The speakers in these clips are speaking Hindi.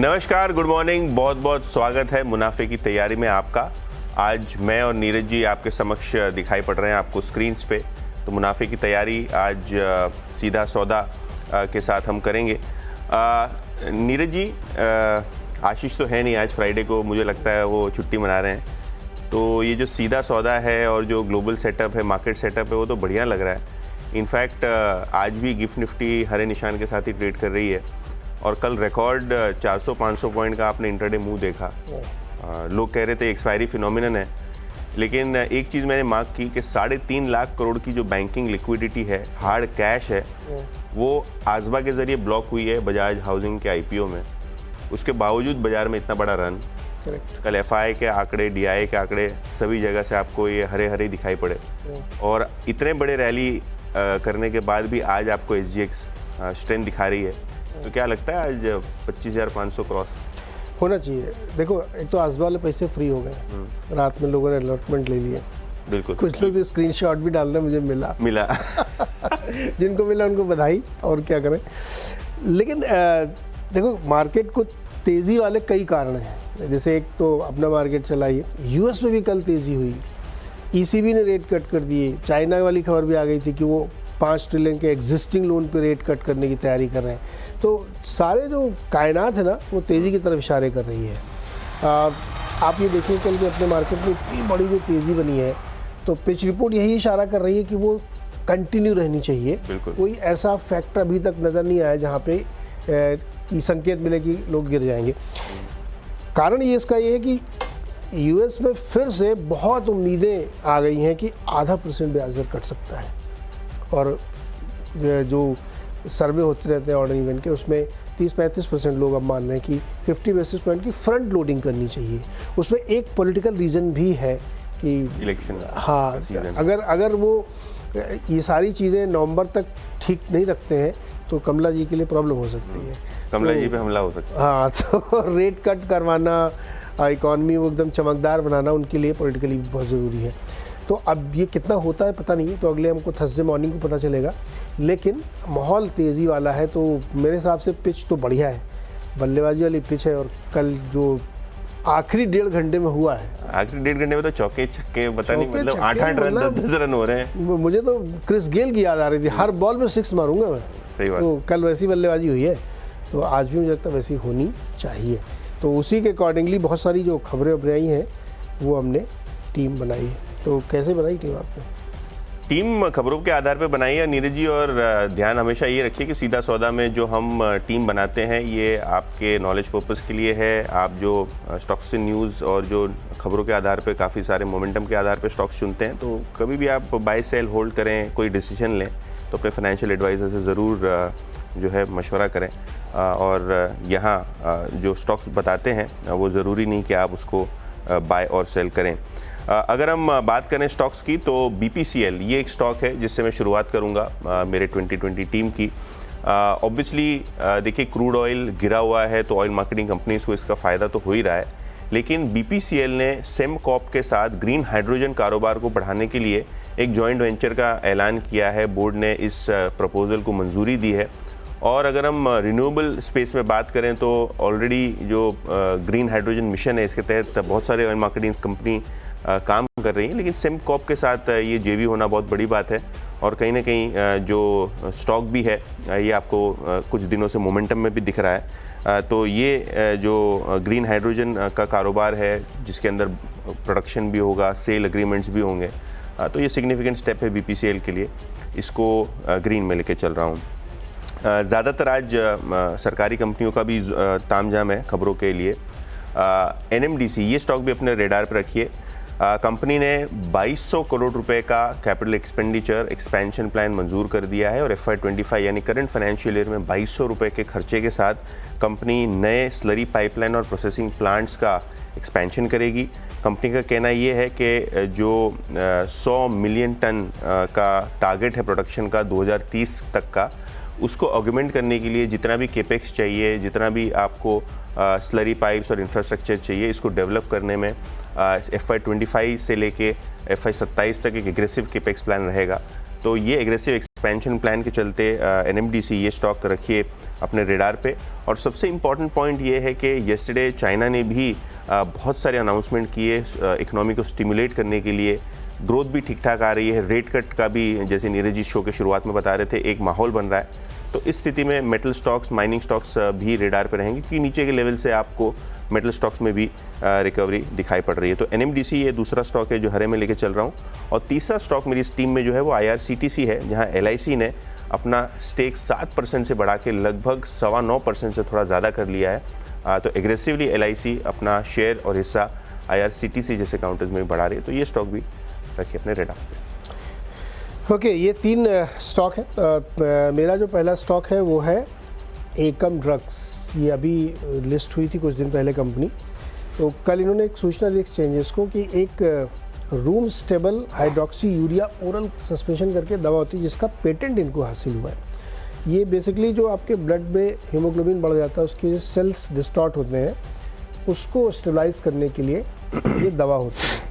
नमस्कार, गुड मॉर्निंग, बहुत बहुत स्वागत है मुनाफे की तैयारी में आपका। आज मैं और नीरज जी आपके समक्ष दिखाई पड़ रहे हैं आपको स्क्रीन्स पे। तो मुनाफे की तैयारी आज सीधा सौदा के साथ हम करेंगे। नीरज जी, आशीष तो है नहीं आज, फ्राइडे को मुझे लगता है वो छुट्टी मना रहे हैं। तो ये जो सीधा सौदा है और जो ग्लोबल सेटअप है, मार्केट सेटअप है, वो तो बढ़िया लग रहा है। इनफैक्ट आज भी गिफ्ट निफ्टी हरे निशान के साथ ही ट्रेड कर रही है और कल रिकॉर्ड 400-500 पॉइंट का आपने इंटरडे मूव देखा। लोग कह रहे थे एक्सपायरी फिनोमिनन है, लेकिन एक चीज़ मैंने मार्क की कि 3.5 लाख करोड़ की जो बैंकिंग लिक्विडिटी है, हार्ड कैश है, वो आजबा के ज़रिए ब्लॉक हुई है बजाज हाउसिंग के IPO में। उसके बावजूद बाज़ार में इतना बड़ा रन। कल FI के आंकड़े, DI के आंकड़े, सभी जगह से आपको ये हरे हरे दिखाई पड़े और इतने बड़े रैली करने के बाद भी आज आपको SGX स्ट्रेंथ दिखा रही है। तो क्या लगता है आज 25,500 क्रॉस होना चाहिए? देखो, एक तो आसबा वाले पैसे फ्री हो गए, रात में लोगों ने अलॉटमेंट ले लिए। बिल्कुल, कुछ लोग तो स्क्रीनशॉट भी डालना मुझे मिला जिनको मिला उनको बधाई, और क्या करें। लेकिन देखो, मार्केट को तेज़ी वाले कई कारण हैं। जैसे एक तो अपना मार्केट चलाइए, US में भी कल तेज़ी हुई, ECB ने रेट कट कर दिए। चाइना वाली खबर भी आ गई थी कि वो 5 ट्रिलियन के एग्जिस्टिंग लोन पे रेट कट करने की तैयारी कर रहे हैं। तो सारे जो कायनात है ना, वो तेज़ी की तरफ इशारे कर रही है। आप ये देखिए कल के अपने मार्केट में इतनी बड़ी जो तेज़ी बनी है, तो पिच रिपोर्ट यही इशारा कर रही है कि वो कंटिन्यू रहनी चाहिए। कोई ऐसा फैक्टर अभी तक नज़र नहीं आया जहाँ पे कि संकेत मिले कि लोग गिर जाएंगे। कारण ये इसका ये है कि US में फिर से बहुत उम्मीदें आ गई हैं कि 0.5% ब्याज दर कट सकता है। और जो सर्वे होते रहते हैं ऑर्डर इवेंट के, उसमें 30-35% लोग अब मान रहे हैं कि 50 बेसिस पॉइंट की फ्रंट लोडिंग करनी चाहिए। उसमें एक पॉलिटिकल रीज़न भी है कि इलेक्शन, हाँ, अगर वो ये सारी चीज़ें नवंबर तक ठीक नहीं रखते हैं तो कमला जी के लिए प्रॉब्लम हो सकती है। कमला जी पे हमला हो सकता है। हाँ, तो रेट कट करवाना, इकॉनमी वो एकदम चमकदार बनाना उनके लिए पॉलिटिकली बहुत ज़रूरी है। तो अब ये कितना होता है पता नहीं है, तो अगले हमको थर्सडे मॉर्निंग को पता चलेगा। लेकिन माहौल तेज़ी वाला है, तो मेरे हिसाब से पिच तो बढ़िया है, बल्लेबाजी वाली पिच है। और कल जो आखिरी 1.5 घंटे में हुआ है, आखिरी 1.5 घंटे में तो चौके छक्के पता नहीं, मतलब 8-8 रन, 10-10 रन हो रहे हैं। मुझे तो क्रिस गेल की याद आ रही थी, हर बॉल में 6 मारूंगा मैं। सही बात। तो कल वैसी बल्लेबाजी हुई है, तो आज भी मुझे लगता है वैसी होनी चाहिए। तो उसी के अकॉर्डिंगली बहुत सारी जो खबरें उभरी आई हैं वो हमने टीम बनाई है। तो कैसे बनाई टीम आपने? टीम खबरों के आधार पर बनाई है नीरज जी, और ध्यान हमेशा ये रखिए कि सीधा सौदा में जो हम टीम बनाते हैं ये आपके नॉलेज पर्पस के लिए है। आप जो स्टॉक्स से न्यूज़ और जो खबरों के आधार पे काफ़ी सारे मोमेंटम के आधार पे स्टॉक्स चुनते हैं, तो कभी भी आप बाय सेल होल्ड करें, कोई डिसीजन लें तो अपने फाइनेंशियल एडवाइज़र से ज़रूर जो है मशवरा करें। और यहाँ जो स्टॉक्स बताते हैं वो ज़रूरी नहीं कि आप उसको बाय और सेल करें। अगर हम बात करें स्टॉक्स की, तो BPCL ये एक स्टॉक है जिससे मैं शुरुआत करूंगा मेरे 2020 टीम की। ऑब्वियसली देखिए, क्रूड ऑयल गिरा हुआ है तो ऑयल मार्केटिंग कंपनीज को इसका फ़ायदा तो हो ही रहा है, लेकिन BPCL ने सेमकॉप के साथ ग्रीन हाइड्रोजन कारोबार को बढ़ाने के लिए एक जॉइंट वेंचर का ऐलान किया है। बोर्ड ने इस प्रपोजल को मंजूरी दी है। और अगर हम रिन्यूएबल स्पेस में बात करें तो ऑलरेडी जो ग्रीन हाइड्रोजन मिशन है, इसके तहत बहुत सारे ऑयल मार्केटिंग कंपनी काम कर रही है, लेकिन सेमकॉप के साथ ये JV होना बहुत बड़ी बात है। और कहीं ना कहीं जो स्टॉक भी है ये आपको कुछ दिनों से मोमेंटम में भी दिख रहा है। तो ये जो ग्रीन हाइड्रोजन का कारोबार है, जिसके अंदर प्रोडक्शन भी होगा, सेल एग्रीमेंट्स भी होंगे, तो ये सिग्निफिकेंट स्टेप है BPCL के लिए। इसको ग्रीन में लेके चल रहा हूँ। ज़्यादातर आज सरकारी कंपनियों का भी तामझाम है खबरों के लिए। NMDC ये स्टॉक भी अपने रेडार पर रखिए। कंपनी ने 2200 करोड़ रुपए का कैपिटल एक्सपेंडिचर एक्सपेंशन प्लान मंजूर कर दिया है और FY25 यानी करंट फाइनेंशियल ईयर में 2200 रुपए के खर्चे के साथ कंपनी नए स्लरी पाइपलाइन और प्रोसेसिंग प्लांट्स का एक्सपेंशन करेगी। कंपनी का कहना ये है कि जो 100 मिलियन टन का टारगेट है प्रोडक्शन का 2030 तक का, उसको ऑगमेंट करने के लिए जितना भी केपेक्स चाहिए, जितना भी आपको स्लरी पाइप्स और इंफ्रास्ट्रक्चर चाहिए, इसको डेवलप करने में FY25 से लेके FY27 तक एक एग्रेसिव केपेक्स प्लान रहेगा। तो ये एग्रेसिव एक्सपेंशन प्लान के चलते NMDC ये स्टॉक रखिए अपने रेडार पे। और सबसे इम्पॉर्टेंट पॉइंट ये है कि येस्टरडे चाइना ने भी बहुत सारे अनाउंसमेंट किए इकोनॉमी को स्टिमुलेट करने के लिए। ग्रोथ भी ठीक ठाक आ रही है, रेट कट का भी जैसे नीरज जी शो के शुरुआत में बता रहे थे एक माहौल बन रहा है। तो इस स्थिति में मेटल स्टॉक्स, माइनिंग स्टॉक्स भी रेडार पे रहेंगे, क्योंकि नीचे के लेवल से आपको मेटल स्टॉक्स में भी रिकवरी दिखाई पड़ रही है। तो NMDC ये दूसरा स्टॉक है जो हरे में लेके चल रहा हूँ। और तीसरा स्टॉक मेरी इस टीम में जो है वो IRCTC है, जहाँ LIC ने अपना स्टेक 7% से बढ़ा के लगभग 9.25% से थोड़ा ज़्यादा कर लिया है। तो एग्रेसिवली LIC अपना शेयर और हिस्सा IRCTC जैसे काउंटर्स में बढ़ा रही है। तो ये स्टॉक भी रखिए अपने रेडार पे। ओके, ये 3 स्टॉक है। मेरा जो पहला स्टॉक है वो है एकम ड्रग्स। ये अभी लिस्ट हुई थी कुछ दिन पहले कंपनी। तो कल इन्होंने एक सूचना दी एक्सचेंजेस को कि एक room stable hydroxy urea oral suspension करके दवा होती है जिसका पेटेंट इनको हासिल हुआ है। ये बेसिकली जो आपके ब्लड में हीमोग्लोबिन बढ़ जाता है, उसके सेल्स डिस्टॉर्ट होते हैं, उसको स्टेबलाइज करने के लिए ये दवा होती है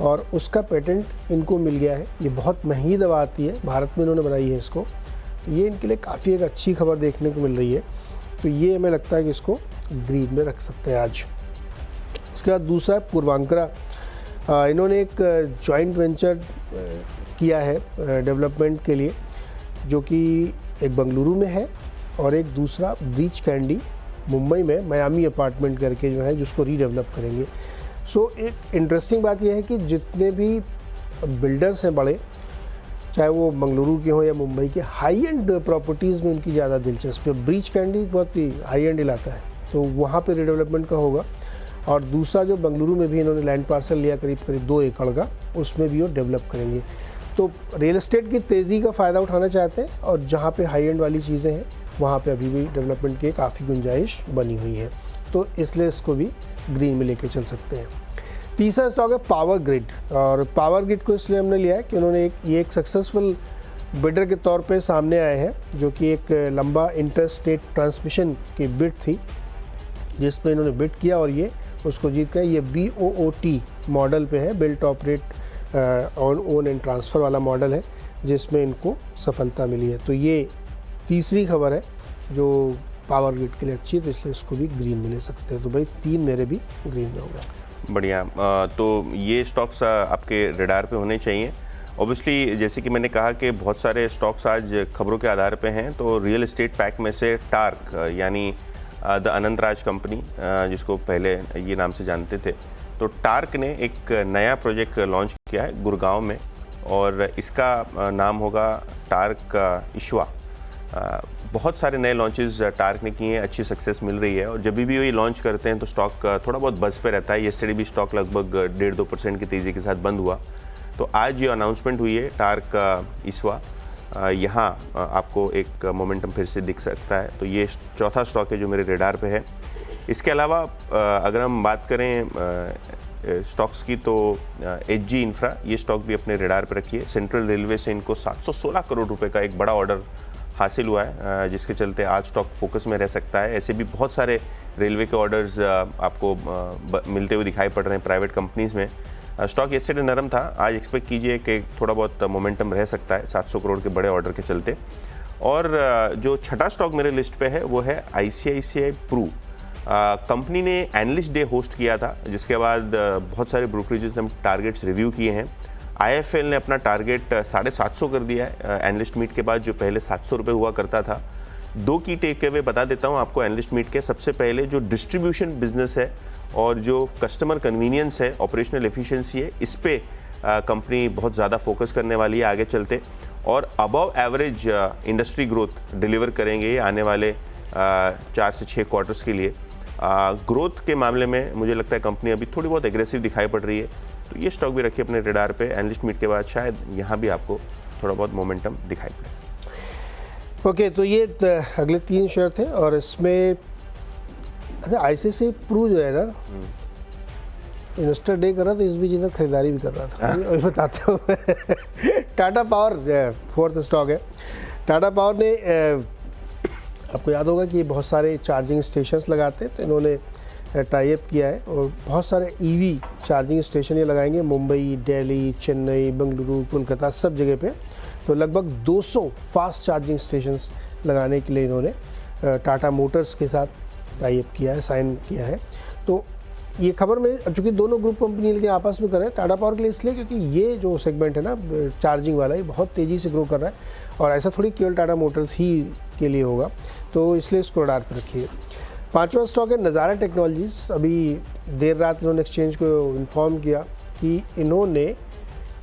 और उसका पेटेंट इनको मिल गया है। ये बहुत महंगी दवा आती है, भारत में इन्होंने बनाई है इसको। तो ये इनके लिए काफ़ी एक अच्छी खबर देखने को मिल रही है। तो ये हमें लगता है कि इसको ग्रीन में रख सकते हैं आज। इसके बाद दूसरा है पूर्वांकरा। इन्होंने एक जॉइंट वेंचर किया है डेवलपमेंट के लिए, जो कि एक बेंगलुरु में है और एक दूसरा ब्रीच कैंडी मुंबई में मियामी अपार्टमेंट करके जो है, जिसको रीडेवलप करेंगे। सो एक इंटरेस्टिंग बात यह है कि जितने भी बिल्डर्स हैं बड़े, चाहे वो बेंगलुरु के हों या मुंबई के, हाई एंड प्रॉपर्टीज़ में इनकी ज़्यादा दिलचस्पी है। ब्रीच कैंडी बहुत ही हाई एंड इलाका है, तो वहाँ पे रीडेवलपमेंट का होगा। और दूसरा जो बेंगलुरु में भी इन्होंने लैंड पार्सल लिया करीब 2 एकड़ का, उसमें भी वो डेवलप करेंगे। तो रियल एस्टेट की तेज़ी का फ़ायदा उठाना चाहते हैं और जहाँ पे हाई एंड वाली चीज़ें हैं वहाँ पे अभी भी डेवलपमेंट की काफ़ी गुंजाइश बनी हुई है। तो इसलिए इसको भी ग्रीन में लेके चल सकते हैं। तीसरा स्टॉक है पावर ग्रिड। और पावर ग्रिड को इसलिए हमने लिया है कि उन्होंने एक सक्सेसफुल बिडर के तौर पे सामने आए हैं, जो कि एक लंबा इंटर स्टेट ट्रांसमिशन की बिड थी जिसमें इन्होंने बिड किया और ये उसको जीत गए। ये BOOT मॉडल पे है, built operate own and transfer वाला मॉडल है, जिसमें इनको सफलता मिली है। तो ये तीसरी खबर है जो पावर ग्रिड के लिए अच्छी है, तो इसलिए इसको भी ग्रीन में ले सकते हैं। तो भाई 3 मेरे भी ग्रीन में हो गए। बढ़िया। तो ये स्टॉक्स आपके रेडार पे होने चाहिए। ऑब्वियसली जैसे कि मैंने कहा कि बहुत सारे स्टॉक्स आज खबरों के आधार पे हैं। तो रियल एस्टेट पैक में से टार्क यानी द अनंतराज कंपनी, जिसको पहले ये नाम से जानते थे, तो टार्क ने एक नया प्रोजेक्ट लॉन्च किया है गुड़गांव में और इसका नाम होगा टार्क इश्वा। बहुत सारे नए लॉन्चेस टार्क ने किए हैं, अच्छी सक्सेस मिल रही है और जब भी ये लॉन्च करते हैं तो स्टॉक थोड़ा बहुत बज़ पे रहता है। येस्टरडे भी स्टॉक लगभग 1.5-2% की तेज़ी के साथ बंद हुआ। तो आज ये अनाउंसमेंट हुई है टार्क इश्वा, यहाँ आपको एक मोमेंटम फिर से दिख सकता है। तो ये चौथा स्टॉक है जो मेरे रेडार पे है। इसके अलावा अगर हम बात करें स्टॉक्स की तो HG इंफ्रा, ये स्टॉक भी अपने रेडार पे रखिए। सेंट्रल रेलवे से इनको 716 करोड़ रुपए का एक बड़ा ऑर्डर हासिल हुआ है, जिसके चलते आज स्टॉक फोकस में रह सकता है। ऐसे भी बहुत सारे रेलवे के ऑर्डर्स आपको मिलते हुए दिखाई पड़ रहे हैं प्राइवेट कंपनीज़ में। स्टॉक येस्टरडे नरम था, आज एक्सपेक्ट कीजिए कि थोड़ा बहुत मोमेंटम रह सकता है 700 करोड़ के बड़े ऑर्डर के चलते। और जो छठा स्टॉक मेरे लिस्ट पे है वो है ICICI प्रू। कंपनी ने एनालिस्ट डे होस्ट किया था, जिसके बाद बहुत सारे ब्रोकरेजेस ने टारगेट्स रिव्यू किए हैं। IIFL ने अपना टारगेट 750 कर दिया है एनालिस्ट मीट के बाद, जो पहले 700 रुपये हुआ करता था। 2 की टेक अवे बता देता हूँ आपको एनालिस्ट मीट के। सबसे पहले जो डिस्ट्रीब्यूशन बिजनेस है और जो कस्टमर कन्वीनियंस है, ऑपरेशनल एफिशिएंसी है, इस पे कंपनी बहुत ज़्यादा फोकस करने वाली है आगे चलते और above average industry growth deliver करेंगे ये आने वाले 4 से 6 क्वार्टर्स के लिए। ग्रोथ के मामले में मुझे लगता है कंपनी अभी थोड़ी बहुत एग्रेसिव दिखाई पड़ रही है, तो ये स्टॉक भी रखिए अपने रेडार पे। एनालिस्ट मीट के बाद शायद यहाँ भी आपको थोड़ा बहुत मोमेंटम दिखाई पड़े। ओके, तो ये अगले 3 शेयर थे और इसमें अच्छा ICICI प्रू जो है ना, इन्वेस्टर डे कर रहा था, इस बीच इधर खरीदारी भी कर रहा था, वही बताता हूँ। टाटा पावर 4th स्टॉक है। टाटा पावर ने आपको याद होगा कि बहुत सारे चार्जिंग स्टेशंस लगाते हैं, तो इन्होंने टाई अप किया है और बहुत सारे EV चार्जिंग स्टेशन ये लगाएंगे मुंबई, दिल्ली, चेन्नई, बेंगलुरु, कोलकाता, सब जगह पे तो लगभग 200 फास्ट चार्जिंग स्टेशंस लगाने के लिए इन्होंने टाटा मोटर्स के साथ टाई अप किया है, साइन किया है। तो ये खबर में अब चूँकि दोनों ग्रुप कंपनी लेके आपस में कर रहे हैं, टाटा पावर के लिए इसलिए क्योंकि ये जो सेगमेंट है ना चार्जिंग वाला, ये बहुत तेज़ी से ग्रो कर रहा है और ऐसा थोड़ी केवल टाटा मोटर्स ही के लिए होगा, तो इसलिए इसको रडार पर रखिए। 5वां स्टॉक है नज़ारा टेक्नोलॉजीज़। अभी देर रात इन्होंने एक्सचेंज को इन्फॉर्म किया कि इन्होंने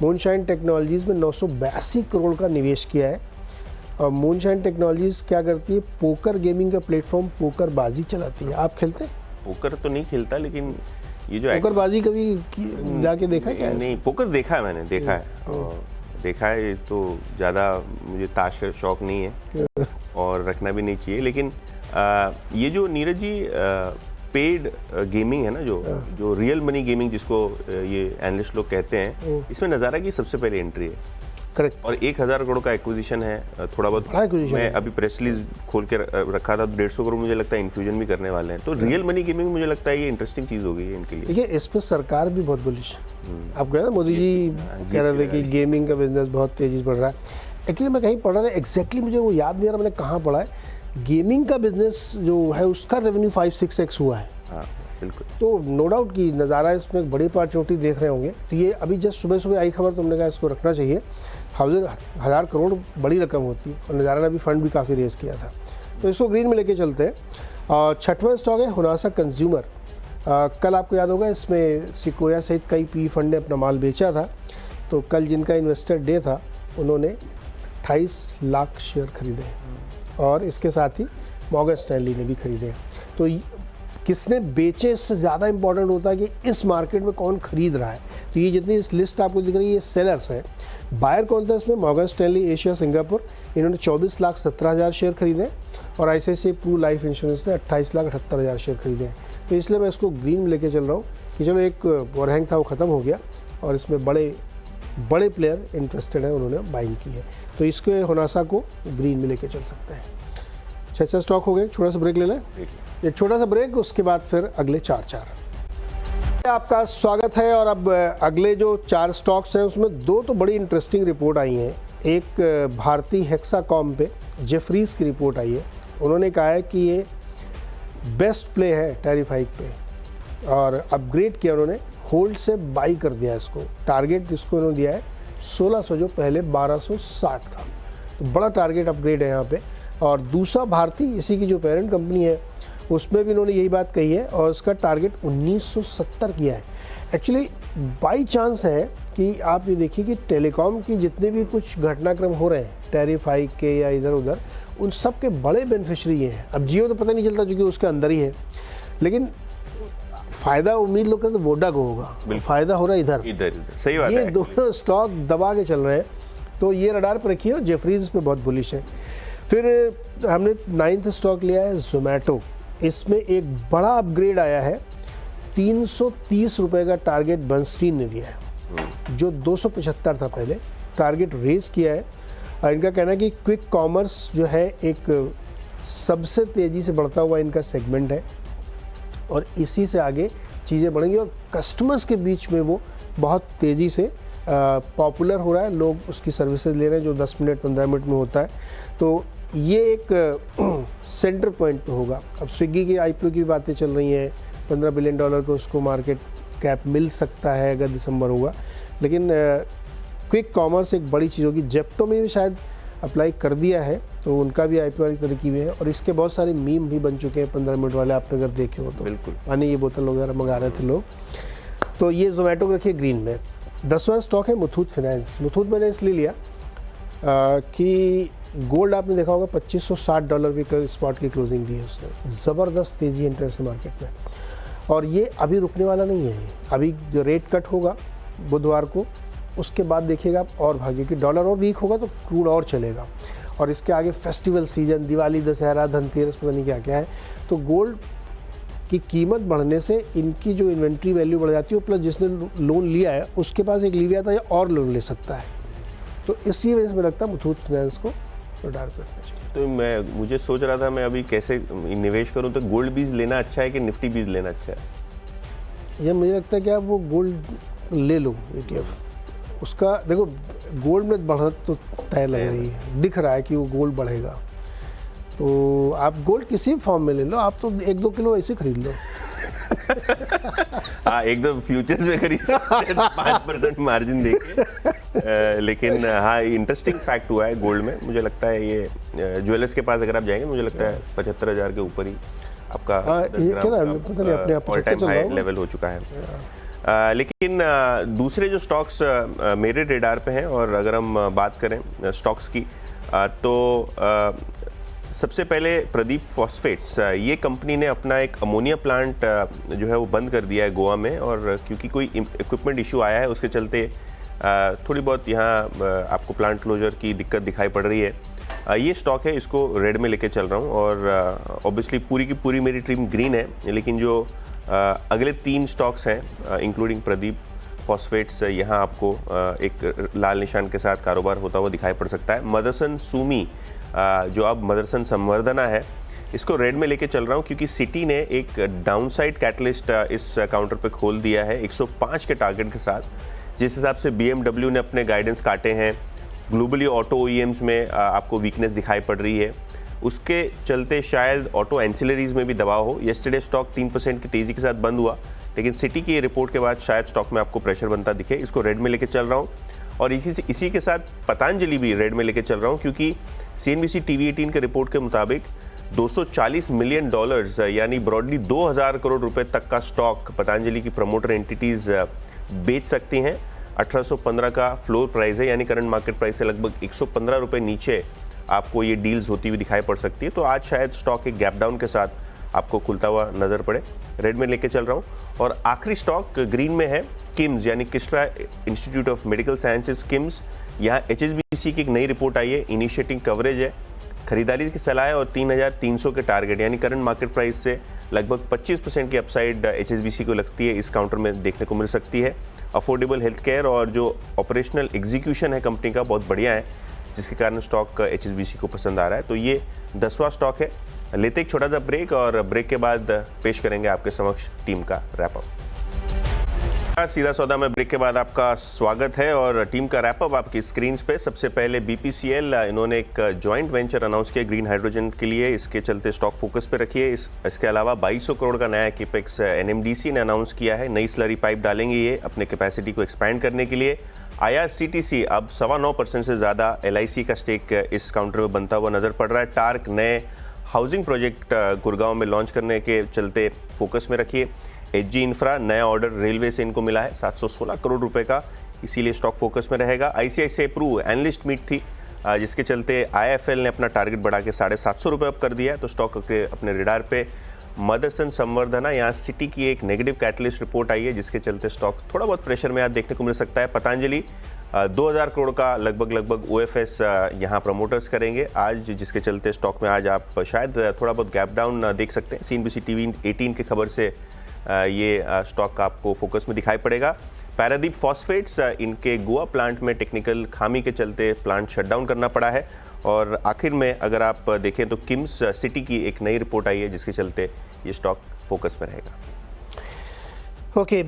मूनशाइन टेक्नोलॉजीज़ में 982 करोड़ का निवेश किया है। और मूनशाइन टेक्नोलॉजीज़ क्या करती है, पोकर गेमिंग का प्लेटफॉर्म पोकर बाजी चलाती है। आप खेलते हैं? पोकर तो नहीं खेलता, लेकिन ये जो पोकर बाजी कभी जाके देखा है क्या? नहीं, पोकर देखा है, मैंने देखा है देखा है। तो ज़्यादा मुझे ताश का शौक नहीं है और रखना भी नहीं चाहिए। लेकिन ये जो नीरज जी पेड गेमिंग है ना, जो रियल मनी गेमिंग जिसको ये एनालिस्ट लोग कहते हैं, इसमें नज़ारा की सबसे पहले एंट्री है। करेक्ट। और 1000 करोड़ का एक्विजिशन है। थोड़ा बहुत मैं अभी प्रेस रिलीज खोल के रखा था, 150 करोड़ मुझे लगता है इन्फ्यूजन भी करने वाले हैं। तो रियल मनी गेमिंग मुझे लगता है ये इंटरेस्टिंग चीज़ हो गई है इनके लिए। देखिए, इस पर सरकार भी बहुत बुलिश है। आप कह रहे थे मोदी जी कह रहे थे कि गेमिंग का बिजनेस बहुत तेज़ी से बढ़ रहा है। एक्चुअली मैं कहीं पढ़ रहा था, एग्जैक्टली मुझे वो याद नहीं आ रहा मैंने कहाँ पढ़ा है। गेमिंग का बिजनेस जो है उसका रेवेन्यू 5-6x हुआ है। हाँ बिल्कुल। तो नो डाउट कि नज़ारा इसमें एक बड़ी अपॉर्चुनिटी देख रहे होंगे। तो ये अभी जस्ट सुबह सुबह आई खबर, तुमने कहा इसको रखना चाहिए। 1000 करोड़ बड़ी रकम होती है और नज़ारा ने भी फंड भी काफ़ी रेज़ किया था, तो इसको ग्रीन में लेके चलते हैं। और 6वां स्टॉक है हुनासा कंज्यूमर। कल आपको याद होगा इसमें सिकोया सहित कई पी फंड ने अपना माल बेचा था। तो कल जिनका इन्वेस्टर डे था उन्होंने 28 लाख शेयर खरीदे और इसके साथ ही मॉर्गन स्टैनली ने भी खरीदे। तो किसने बेचे इससे ज़्यादा इंपॉर्टेंट होता है कि इस मार्केट में कौन खरीद रहा है। तो ये जितनी इस लिस्ट आपको दिख रही है ये सेलर्स हैं। बायर कौन था इसमें? मॉर्गन स्टैनली एशिया सिंगापुर, इन्होंने 24,17,000 शेयर खरीदे और ICICI प्रू लाइफ इंश्योरेंस ने 28,78,000 शेयर खरीदे। तो इसलिए मैं इसको ग्रीन में लेके चल रहा हूँ कि चलो एक ओवरहैंग था वो ख़त्म हो गया और इसमें बड़े प्लेयर इंटरेस्टेड है, उन्होंने बाइंग की है। तो इसके हुनासा को ग्रीन में लेके चल सकते हैं। 6 स्टॉक हो गए, छोटा सा ब्रेक ले लें, एक छोटा सा ब्रेक, उसके बाद फिर अगले 4 आपका स्वागत है। और अब अगले जो 4 स्टॉक्स हैं उसमें 2 तो बड़ी इंटरेस्टिंग रिपोर्ट आई हैं। एक भारतीय हेक्साकॉम पे जेफरीज की रिपोर्ट आई है। उन्होंने कहा है कि ये बेस्ट प्ले है टैरिफ हाइक पे और अपग्रेड किया उन्होंने, होल्ड से बाई कर दिया इसको। टारगेट इसको उन्होंने दिया है 1600 जो पहले 1260 था, तो बड़ा टारगेट अपग्रेड है यहाँ पे। और दूसरा भारतीय इसी की जो पेरेंट कंपनी है उसमें भी इन्होंने यही बात कही है और उसका टारगेट 1970 किया है। एक्चुअली बाई चांस है कि आप ये देखिए कि टेलीकॉम की जितने भी कुछ घटनाक्रम हो रहे हैं टैरिफ हाइक के या इधर उधर, उन सब के बड़े बेनिफिशरी ये हैं। अब जियो तो पता नहीं चलता क्योंकि उसके अंदर ही है, लेकिन फ़ायदा उम्मीद लोग कहते वोडा को होगा, फ़ायदा हो रहा है इधर। सही बात ये है। दोनों स्टॉक दबा के चल रहे हैं, तो ये रडार पर रखिए और जेफरीज पे बहुत बुलिश है। फिर हमने 9th स्टॉक लिया है जोमेटो। इसमें एक बड़ा अपग्रेड आया है, 330 रुपये का टारगेट बर्नस्टीन ने दिया है जो 275 था पहले, टारगेट रेज किया है। और इनका कहना है कि क्विक कॉमर्स जो है एक सबसे तेज़ी से बढ़ता हुआ इनका सेगमेंट है और इसी से आगे चीज़ें बढ़ेंगी और कस्टमर्स के बीच में वो बहुत तेज़ी से पॉपुलर हो रहा है। लोग उसकी सर्विसेज ले रहे हैं जो 10 मिनट 15 मिनट में होता है। तो ये एक सेंटर पॉइंट पे होगा। अब स्विगी की IPO की बातें चल रही हैं, $15 बिलियन को उसको मार्केट कैप मिल सकता है अगर दिसंबर होगा, लेकिन क्विक कॉमर्स एक बड़ी चीज़ होगी। जेप्टो में भी शायद अप्लाई कर दिया है, तो उनका भी IPO वाली तरह की भी है और इसके बहुत सारे मीम भी बन चुके हैं 15 मिनट वाले, आपने अगर देखे हो तो। बिल्कुल, पानी की बोतल वगैरह मंगा रहे थे लोग। तो ये जोमेटो को रखिए ग्रीन में। 10वां स्टॉक है मुथूट फाइनेंस। मुथूट मैंने इसलिए लिया कि गोल्ड आपने देखा होगा $2560 की स्पॉट की क्लोजिंग दी है उसने, ज़बरदस्त तेज़ी है इंटरनेशनल मार्केट में और ये अभी रुकने वाला नहीं है। अभी जो रेट कट होगा बुधवार को, उसके बाद देखिएगा आप और भागे कि डॉलर और वीक होगा तो क्रूड और चलेगा और इसके आगे फेस्टिवल सीजन, दिवाली, दशहरा, धनतेरस, पता नहीं क्या क्या है। तो गोल्ड की कीमत बढ़ने से इनकी जो इन्वेंट्री वैल्यू बढ़ जाती है, प्लस जिसने लोन लिया है उसके पास एक लिया था या और लोन ले सकता है। तो इसी वजह से मुझे लगता है मुथूट फाइनेंस को रडार पे रखना चाहिए। तो मुझे सोच रहा था मैं अभी कैसे निवेश करूं, तो गोल्ड बीज लेना अच्छा है कि निफ्टी बीज लेना अच्छा है? ये मुझे लगता है कि आप वो गोल्ड ले लो ETF, उसका देखो गोल्ड में बढ़त तो तय लग रही है, दिख रहा है कि वो गोल्ड बढ़ेगा। तो आप गोल्ड किसी फॉर्म में ले लो, आप तो 1-2 किलो ऐसे खरीद लो। हाँ, एकदम फ्यूचर्स में खरीद सकते हैं 5% मार्जिन देके। लेकिन हाँ, इंटरेस्टिंग फैक्ट हुआ है गोल्ड में। मुझे लगता है ये ज्वेलर्स के पास अगर आप जाएंगे, मुझे लगता है 75,000 के ऊपर ही आपका ऑल टाइम हाई लेवल हो चुका है। लेकिन दूसरे जो स्टॉक्स मेरे रेडार पे हैं, और अगर हम बात करें स्टॉक्स की, तो सबसे पहले प्रदीप फॉस्फेट्स, ये कंपनी ने अपना एक अमोनिया प्लांट जो है वो बंद कर दिया है गोवा में, और क्योंकि कोई इक्विपमेंट इशू आया है उसके चलते थोड़ी बहुत यहाँ आपको प्लांट क्लोजर की दिक्कत दिखाई पड़ रही है। ये स्टॉक है, इसको रेड में लेके चल रहा हूँ, और ऑब्वियसली पूरी की पूरी मेरी टीम ग्रीन है, लेकिन जो अगले 3 स्टॉक्स हैं इंक्लूडिंग प्रदीप फॉस्फेट्स, यहाँ आपको एक लाल निशान के साथ कारोबार होता हुआ दिखाई पड़ सकता है। मदरसन सुमी, जो अब मदरसन संवर्धना है, इसको रेड में लेके चल रहा हूँ, क्योंकि सिटी ने एक डाउनसाइड कैटलिस्ट इस काउंटर पे खोल दिया है 105 के टारगेट के साथ। जिस हिसाब से BMW ने अपने गाइडेंस काटे हैं, ग्लोबली ऑटो OEMs में आपको वीकनेस दिखाई पड़ रही है, उसके चलते शायद ऑटो एंसिलरीज में भी दबाव हो। येस्टरडे स्टॉक 3% की तेज़ी के साथ बंद हुआ, लेकिन सिटी की रिपोर्ट के बाद शायद स्टॉक में आपको प्रेशर बनता दिखे। इसको रेड में लेके चल रहा हूँ, और इसी के साथ पतंजलि भी रेड में लेके चल रहा हूँ, क्योंकि CNBC TV18 के रिपोर्ट के मुताबिक $240 मिलियन यानी ब्रॉडली 2000 करोड़ रुपए तक का स्टॉक पतंजलि की प्रमोटर एंटिटीज़ बेच सकती हैं। 1815 का फ्लोर प्राइस है, यानी करंट मार्केट प्राइस से लगभग 115 रुपये नीचे आपको ये डील्स होती हुई दिखाई पड़ सकती है। तो आज शायद स्टॉक एक गैप डाउन के साथ आपको खुलता हुआ नज़र पड़े, रेड में लेके चल रहा हूँ। और आखिरी स्टॉक ग्रीन में है किम्स, यानी किस्ट्रा institute of medical sciences KIMS. यहाँ HSBC की एक नई रिपोर्ट आई है, इनिशिएटिंग कवरेज है, खरीदारी की सलाह है, और 3,300 के टारगेट, यानी करंट मार्केट प्राइस से लगभग 25% की अपसाइड HSBC को लगती है, इस काउंटर में देखने को मिल सकती है। अफोर्डेबल हेल्थ केयर और जो ऑपरेशनल एग्जीक्यूशन है कंपनी का बहुत बढ़िया है, जिसके कारण स्टॉक HSBC को पसंद आ रहा है। तो ये 10वां स्टॉक है। लेते एक छोटा सा ब्रेक, और ब्रेक के बाद पेश करेंगे आपके समक्ष टीम का रैपअप। सीधा सौदा में ब्रेक के बाद आपका स्वागत है, और टीम का रैपअप आपकी स्क्रीन पे। सबसे पहले BPCL, इन्होंने एक जॉइंट वेंचर अनाउंस किया ग्रीन हाइड्रोजन के लिए, इसके चलते स्टॉक फोकस पे रखिए। इसके अलावा 2200 करोड़ का नया कैपेक्स NMDC ने अनाउंस किया है, नई स्लरी पाइप डालेंगे ये अपने कैपेसिटी को एक्सपैंड करने के लिए। IRCTC अब 9.25% से ज़्यादा LIC का स्टेक इस काउंटर में बनता हुआ नज़र पड़ रहा है। टार्क नए हाउसिंग प्रोजेक्ट गुड़गांव में लॉन्च करने के चलते फोकस में रखिए। HG इंफ्रा, नया ऑर्डर रेलवे से इनको मिला है 716 करोड़ रुपए का, इसीलिए स्टॉक फोकस में रहेगा। ICICI प्रू एनालिस्ट मीट थी, जिसके चलते IIFL ने अपना टारगेट बढ़ा के 750 रुपये अप कर दिया है, तो स्टॉक अपने रेडार पे। मदरसन संवर्धना, यहाँ सिटी की एक नेगेटिव कैटलिस्ट रिपोर्ट आई है, जिसके चलते स्टॉक थोड़ा बहुत प्रेशर में आज देखने को मिल सकता है। पतंजलि 2000 करोड़ का लगभग OFS यहाँ प्रमोटर्स करेंगे आज, जिसके चलते स्टॉक में आज आप शायद थोड़ा बहुत गैप डाउन देख सकते हैं। CNBC TV18 की खबर से ये स्टॉक आपको फोकस में दिखाई पड़ेगा। पैरादीप फॉस्फेट्स, इनके गोवा प्लांट में टेक्निकल खामी के चलते प्लांट शटडाउन करना पड़ा है। और आखिर में अगर आप देखें तो किम्स सिटी की एक नई रिपोर्ट आई है, जिसके चलते ये स्टॉक फोकस में रहेगा। ओके,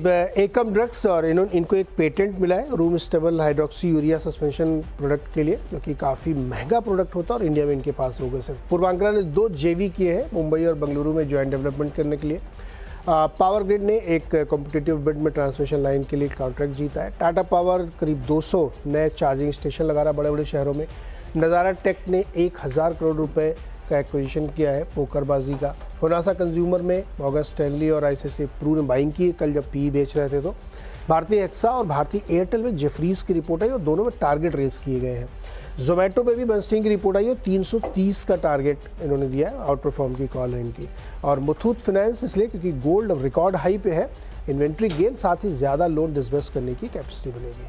एकम ड्रग्स, और इनको एक पेटेंट मिला है room stable hydroxy urea suspension product के लिए, जो कि काफ़ी महंगा प्रोडक्ट होता है, और इंडिया में इनके पास होगा सिर्फ। पूर्वांचल ने 2 JV किए हैं मुंबई और बेंगलुरु में ज्वाइंट डेवलपमेंट करने के लिए। पावर ग्रिड ने एक कॉम्पिटिटिव बिड में ट्रांसमिशन लाइन के लिए कॉन्ट्रैक्ट जीता है। टाटा पावर करीब 200 नए चार्जिंग स्टेशन लगा रहा है बड़े बड़े शहरों में। नज़ारा टेक ने 1000 करोड़ रुपए का एक्विजिशन किया है पोकरबाजी का। होनासा कंज्यूमर में मॉर्गन स्टैनली और ICICI प्रू ने बाइंग की कल जब PE बेच रहे थे। तो भारतीय एक्सा और भारतीय एयरटेल में जेफरीज की रिपोर्ट आई, और दोनों में टारगेट रेस किए गए हैं। जोमेटो पे भी बर्नस्टीन की रिपोर्ट आई, और 330 का टारगेट इन्होंने दिया है, आउट परफॉर्म की कॉल है इनकी। और मुथूट फाइनेंस इसलिए क्योंकि गोल्ड रिकॉर्ड हाई पे है, इन्वेंट्री गेन, साथ ही ज़्यादा लोन डिसबर्स करने की कैपेसिटी बनेगी।